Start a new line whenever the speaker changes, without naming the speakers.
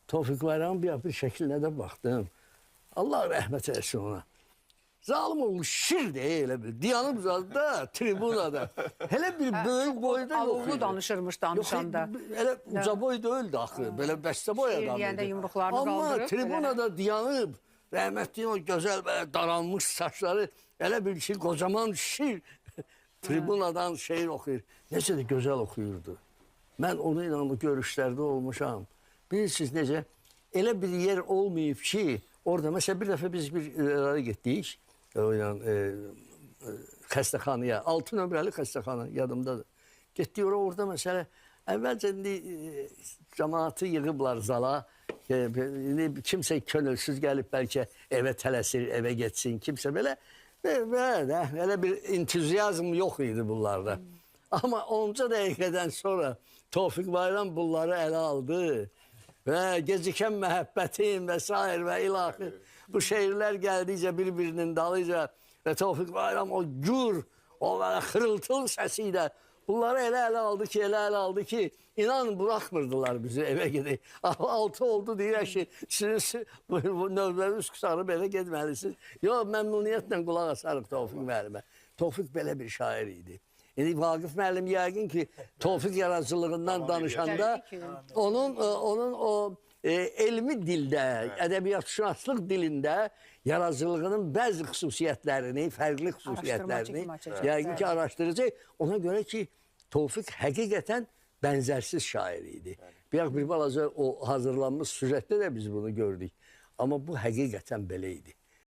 Tofiq Bayramın bir şəklinə də baxdım. Allah rəhmət eləsin ona. Zalim olmuş şir deyə elə bir. Diyanıb da, tribunada. Hele bir böyük boyda yok.
Alovlu danışırmış danışanda.
Hele uca boy deyildi axı. Böyle bəstə boy adamıydı.
Şiir deyəndə yumruqlarını
Amma
qaldırıb.
tribunada diyanıb, rəhmətliyin o gözəl belə daranmış saçları, elə bir şey, kocaman şir. Tribunadan şeir oxuyur. Necə də gözəl oxuyurdu. Mən onunla o görüşlərdə olmuşam. Bilirsiniz necə? Elə bir yer olmayıb ki, orada mesela bir dəfə biz bir yerlərə getdik. Xəstəxanaya, 6 nömrəli xəstəxana yadımdadır. Getdik orada mesela əvvəlcə cəmaatı yığıblar zala. Kimsə könülsüz gəlib bəlkə evə tələsir, evə getsin. Kimsə belə elə bir entuziyazm yox idi bunlarda. Amma 10 dəqiqədən sonra Tofiq Bayram bunları ələ aldı və gecikən məhəbbətim və s. və ilahi bu şeirlər gəldikcə bir-birinin dalıca və Tofiq Bayram o gür, o xırıltıl səsi ilə bunları elə aldı ki, inan buraxmırdılar bizi evə gedək. 6 oldu deyirək ki, siz növbəniz qısarıb elə getməlisiniz. Yox, məmnuniyyətlə qulaq asarıq Tofiq müəllimə. Tofiq belə bir şair idi. Yani Vaqif müəllim yəqin ki, Tofiq yaradıcılığından danışanda onun o elmi dildə, ədəbiyyatşünaslıq dilində yaradıcılığının bəzi xüsusiyyətlərini, fərqli xüsusiyyətlərini yəqin ki, araşdıracaq. Ona görə ki, Tofiq həqiqətən bənzərsiz şair idi. Bir balaca o hazırlanmış süjetdə də biz bunu gördük. Amma bu həqiqətən belə idi.